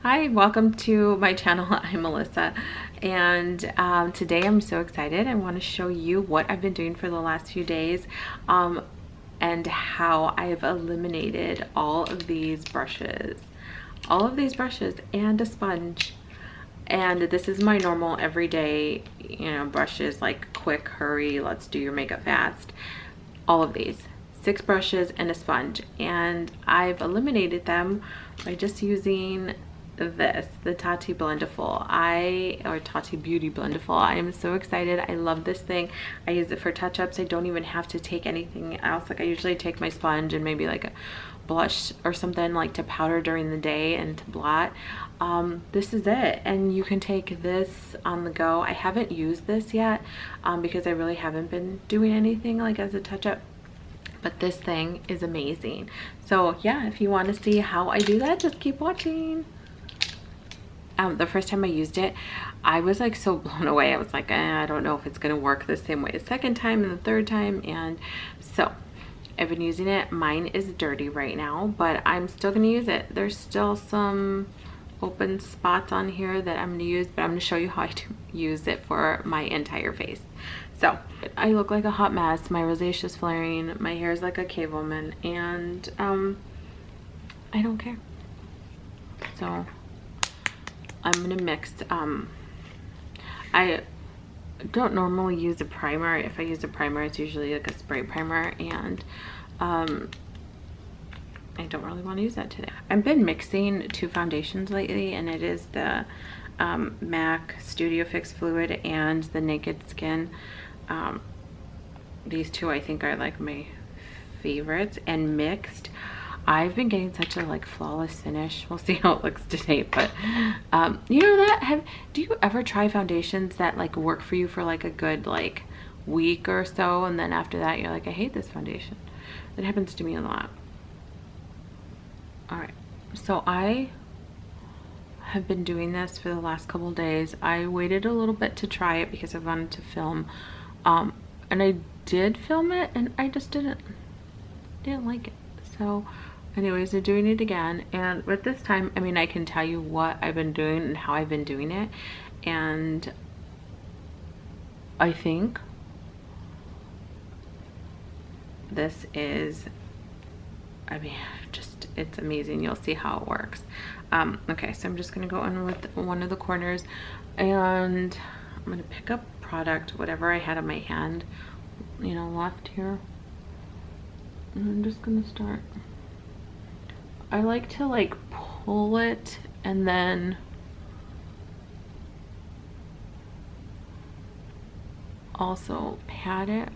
Hi, welcome to my channel. I'm Melissa, and today I'm so excited. I want to show you what I've been doing for the last few days and how I've eliminated all of these brushes and a sponge. And this is my normal everyday, brushes, like quick, hurry, let's do your makeup fast. All of these. 6 brushes and a sponge, and I've eliminated them by just using the Tati Blendiful. Or Tati Beauty Blendiful. I am so excited. I love this thing. I use it for touch-ups. I don't even have to take anything else. Like, I usually take my sponge and maybe like a blush or something, like to powder during the day and to blot. This is it, and you can take this on the go. I haven't used this yet because I really haven't been doing anything like as a touch-up, but this thing is amazing. So yeah, if you want to see how I do that, just keep watching. The first time I used it, I was like so blown away. I was like, I don't know if it's gonna work the same way the second time and the third time. And so I've been using it. Mine is dirty right now, but I'm still gonna use it. There's still some open spots on here that I'm gonna use, but I'm gonna show you how I use it for my entire face. So I look like a hot mess. My rosacea's flaring. My hair is like a cavewoman, and I don't care. So I'm gonna mix. I don't normally use a primer. If I use a primer, it's usually like a spray primer, and I don't really want to use that today. I've been mixing 2 foundations lately, and it is the MAC Studio Fix Fluid and the Naked Skin. These 2 I think are like my favorites, and mixed I've been getting such a like flawless finish. We'll see how it looks today, but you know that, do you ever try foundations that like work for you for like a good like week or so, and then after that you're like, I hate this foundation? It happens to me a lot. All right, so I have been doing this for the last couple days. I waited a little bit to try it because I wanted to film, and I did film it, and I just didn't like it. So anyways, I'm doing it again, and with this time, I mean, I can tell you what I've been doing and how I've been doing it, and I think this is, I mean, just, it's amazing. You'll see how it works. Okay, so I'm just gonna go in with one of the corners, and I'm gonna pick up product, whatever I had on my hand, left here, and I'm just gonna start. I like to like pull it and then also pat it.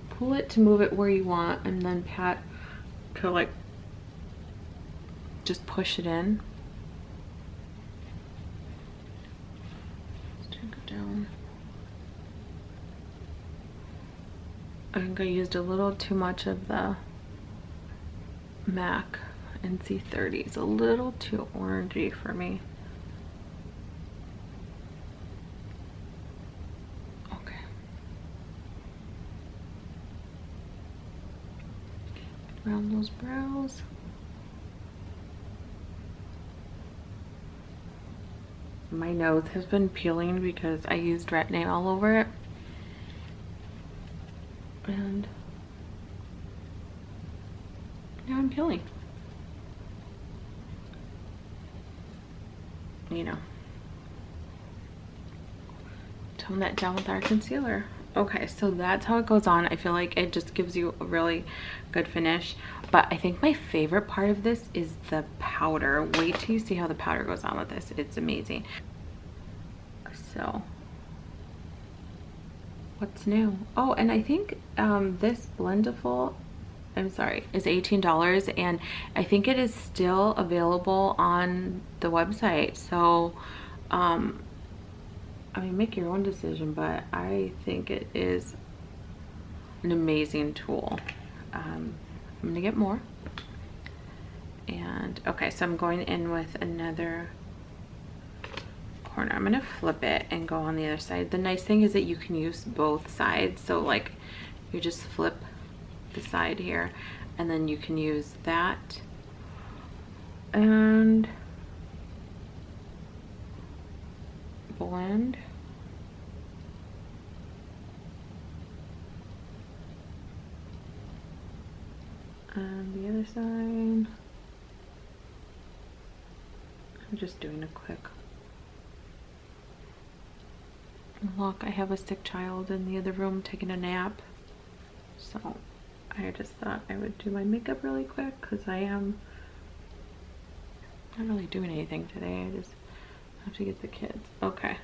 Pull it to move it where you want, and then pat to like just push it in. Let's take it down. I think I used a little too much of the MAC NC30. It's a little too orangey for me. Okay. Around those brows. My nose has been peeling because I used retin-A all over it. And now I'm peeling. Tone that down with our concealer. Okay, so that's how it goes on. I feel like it just gives you a really good finish, but I think my favorite part of this is the powder. Wait till you see how the powder goes on with this. It's amazing. So what's new? Oh, and I think this Blendiful, I'm sorry, is $18, and I think it is still available on the website. So I mean, make your own decision, but I think it is an amazing tool. I'm gonna get more. And okay, so I'm going in with another corner. I'm gonna flip it and go on the other side. The nice thing is that you can use both sides. So like, you just flip the side here, and then you can use that and blend. And the other side, I'm just doing a quick look. I have a sick child in the other room taking a nap, so I just thought I would do my makeup really quick because I am not really doing anything today. I just have to get the kids. Okay.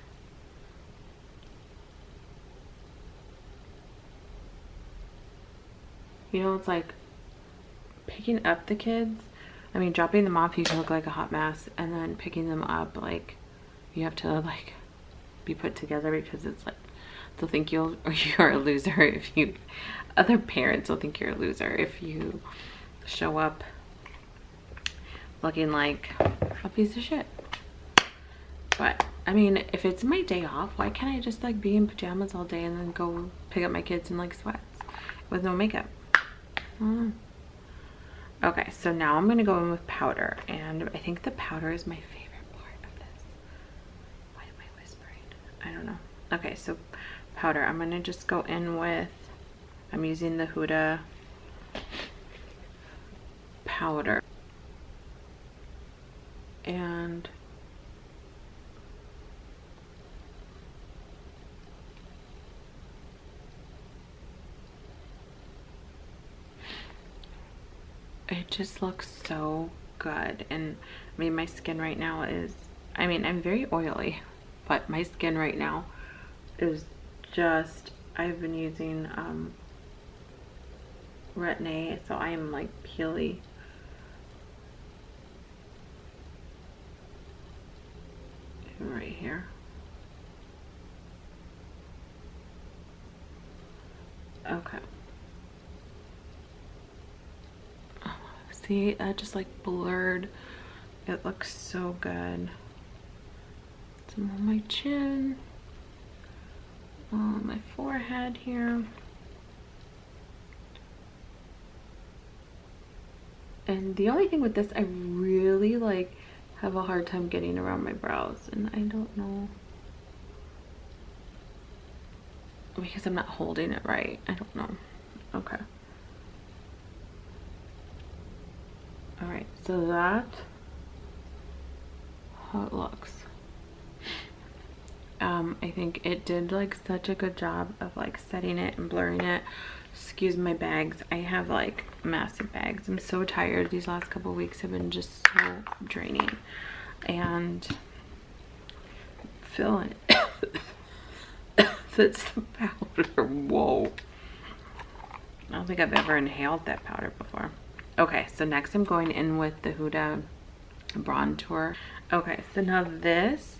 You know, it's like picking up the kids. I mean, dropping them off, you can look like a hot mess, and then picking them up, like, you have to, like, be put together because it's like, they'll think you're a loser if you, other parents will think you're a loser if you show up looking like a piece of shit. But I mean, if it's my day off, why can't I just like be in pajamas all day and then go pick up my kids in like sweats with no makeup? Okay, so now I'm gonna go in with powder, and I think the powder is my favorite part of this. Why am I whispering? I don't know. Okay, so powder, I'm gonna just go in with, I'm using the Huda powder, and it just looks so good. And I mean, my skin right now is, I mean, I'm very oily, but my skin right now is just, I've been using Retin-A, so I am like peely. Right here. Okay. See, that just like blurred. It looks so good. Some on my chin, on my forehead here. And the only thing with this, I really like have a hard time getting around my brows, and I don't know, because I'm not holding it right. I don't know. Okay. All right, so that's how it looks. I think it did like such a good job of like setting it and blurring it. Excuse my bags. I have like massive bags. I'm so tired. These last couple weeks have been just so draining. And feeling that's the powder. Whoa. I don't think I've ever inhaled that powder before. Okay, so next I'm going in with the Huda Bronzer. Okay, so now this,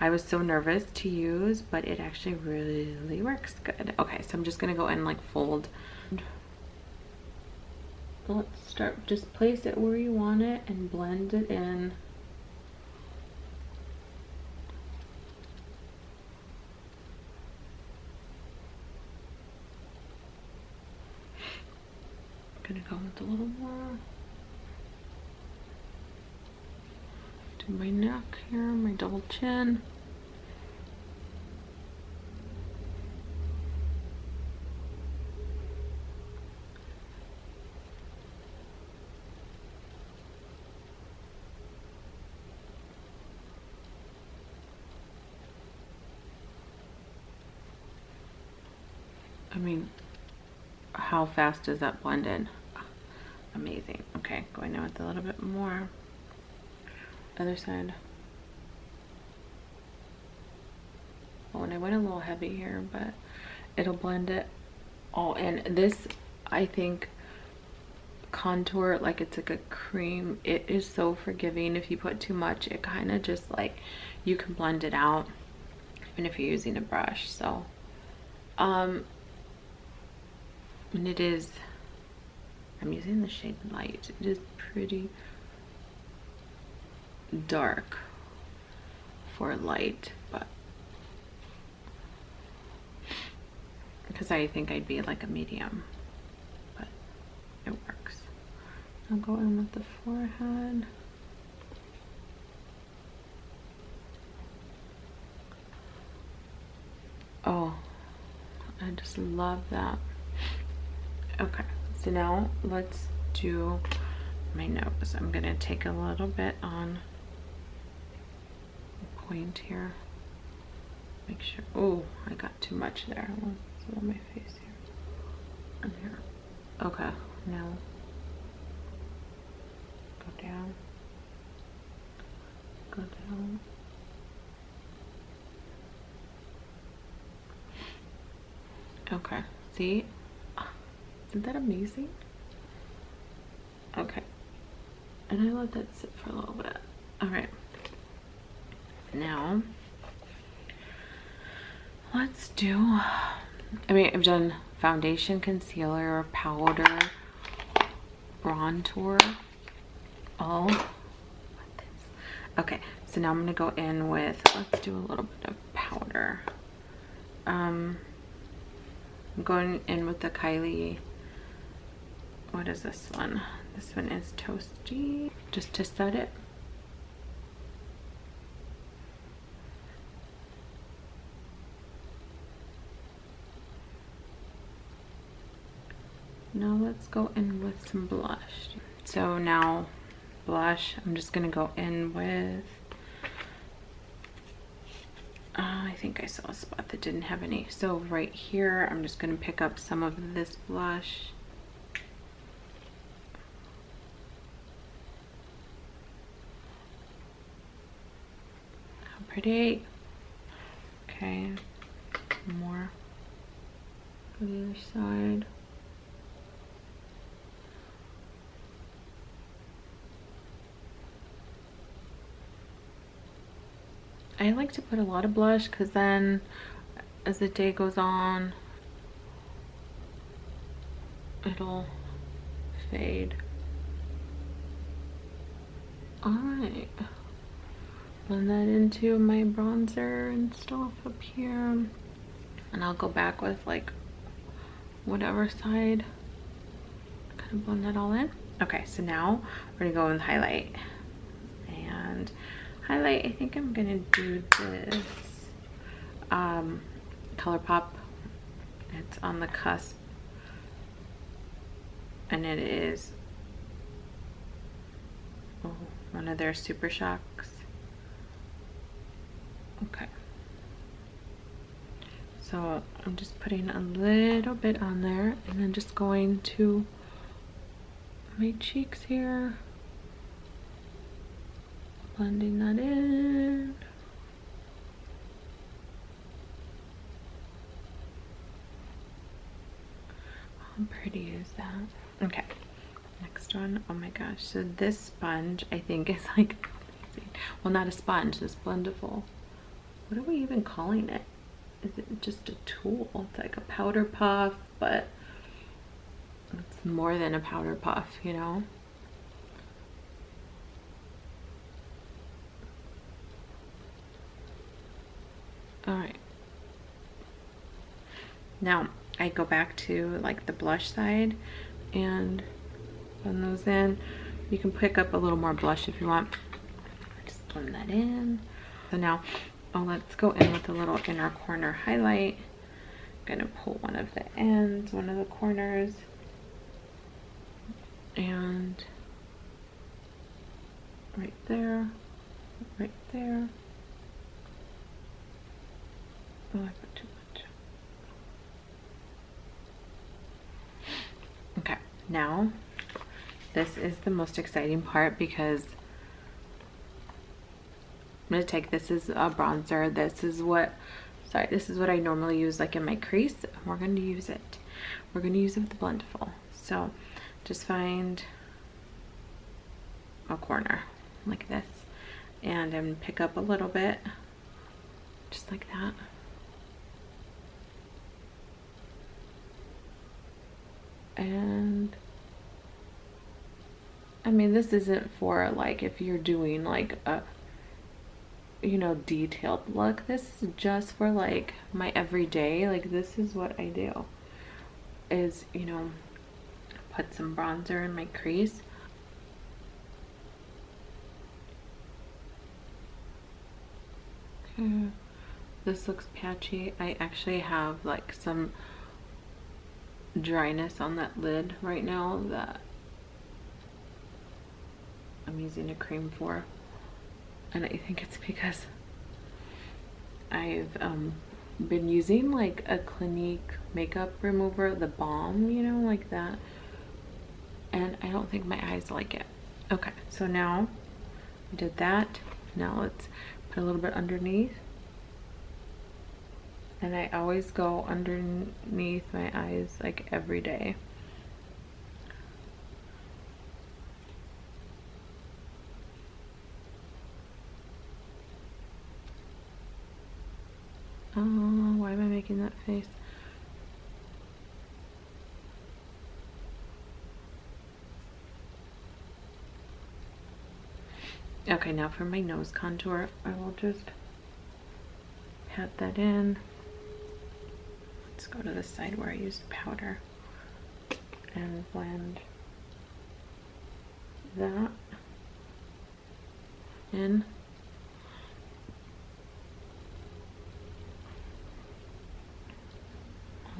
I was so nervous to use, but it actually really works good. Okay, so I'm just gonna go in like fold. Let's start, just place it where you want it and blend it in. Gonna go with a little more. Do my neck here, my double chin. I mean, how fast does that blend in? Amazing. Okay, going in with a little bit more. Other side. Oh, and I went a little heavy here, but it'll blend it all in. This, I think, contour, like it's like a cream. It is so forgiving. If you put too much, it kind of just like, you can blend it out, even if you're using a brush. So, and it is, I'm using the shade Light. It is pretty dark for light, but because I think I'd be like a medium, but it works. I'll go in with the forehead. Oh, I just love that. Okay, so now let's do my nose. I'm gonna take a little bit on the point here. Make sure. Oh, I got too much there. Let's on my face here. And here. Okay, now go down. Go down. Okay, see? Isn't that amazing? Okay, and I let that sit for a little bit. All right, now let's do, I mean, I've done foundation, concealer, powder, bronzer, all. Okay, so now I'm gonna go in with, let's do a little bit of powder. I'm going in with the Kylie, what is this one? This one is Toasty, just to set it. Now let's go in with some blush. So now blush, I'm just gonna go in with, I think I saw a spot that didn't have any. So right here, I'm just gonna pick up some of this blush. How pretty. Okay, more for the other side. I like to put a lot of blush because then as the day goes on, it'll fade. Alright, blend that into my bronzer and stuff up here. And I'll go back with like whatever side, kind of blend that all in. Okay, so now we're gonna go with highlight. And highlight, I think I'm gonna do this ColourPop. It's on the cusp, and it is one of their Super Shocks. Okay, so I'm just putting a little bit on there and then just going to my cheeks here, blending that in. How pretty is that? Okay, next one. Oh my gosh, so this sponge I think is like amazing. Well, not a sponge, this Blendiful. What are we even calling it? Is it just a tool? It's like a powder puff, but it's more than a powder puff, you know? All right, now I go back to like the blush side and blend those in. You can pick up a little more blush if you want. Just blend that in. So now, oh, let's go in with a little inner corner highlight. I'm gonna pull one of the ends, one of the corners, and right there, right there. Oh, I put too much. Okay, now this is the most exciting part because I'm gonna take, this is a bronzer. This is what I normally use like in my crease. We're gonna use it. We're gonna use it with the Blendiful. So just find a corner like this and then pick up a little bit, just like that. And I mean, this isn't for like if you're doing like a, you know, detailed look. This is just for like my everyday. Like this is what I do, is, you know, put some bronzer in my crease. Okay, This looks patchy. I actually have like some dryness on that lid right now that I'm using a cream for, and I think it's because I've been using like a Clinique makeup remover, the balm, you know, like that, and I don't think my eyes like it. Okay, so now I did that. Now let's put a little bit underneath, and I always go underneath my eyes like every day. Oh, why am I making that face? Okay, now for my nose contour, I will just pat that in. Let's go to the side where I used powder and blend that in.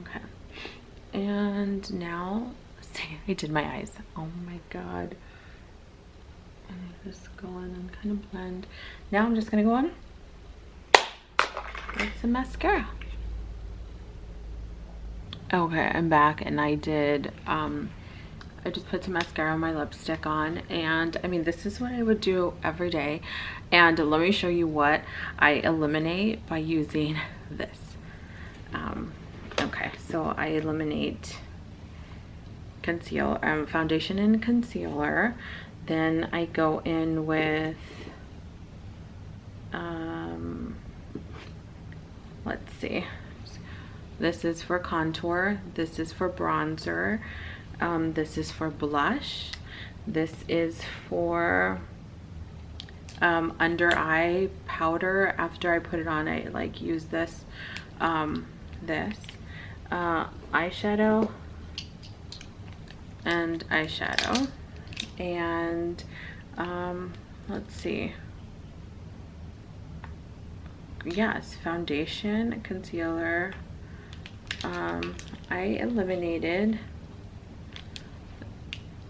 Okay, and now, see, I did my eyes. Oh my god. And I just go in and kind of blend. Now I'm just gonna go on with some mascara. Okay, I'm back, and I did, I just put some mascara on my lipstick on, and I mean, this is what I would do every day. And let me show you what I eliminate by using this. Okay, so I eliminate concealer, foundation and concealer. Then I go in with, let's see, this is for contour, this is for bronzer, this is for blush, this is for under eye powder. After I put it on, I like use this, eyeshadow and eyeshadow. And let's see, yes, foundation, concealer. I eliminated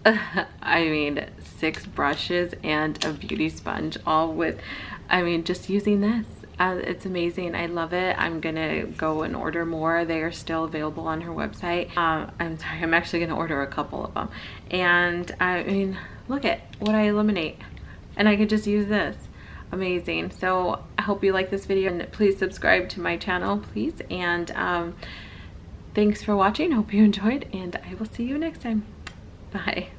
I mean 6 brushes and a beauty sponge, all with, I mean, just using this. It's amazing. I love it. I'm gonna go and order more. They are still available on her website. I'm sorry, I'm actually gonna order a couple of them. And I mean, look at what I eliminate, and I could just use this. Amazing. So I hope you like this video, and please subscribe to my channel, please. And thanks for watching. Hope you enjoyed, and I will see you next time. Bye.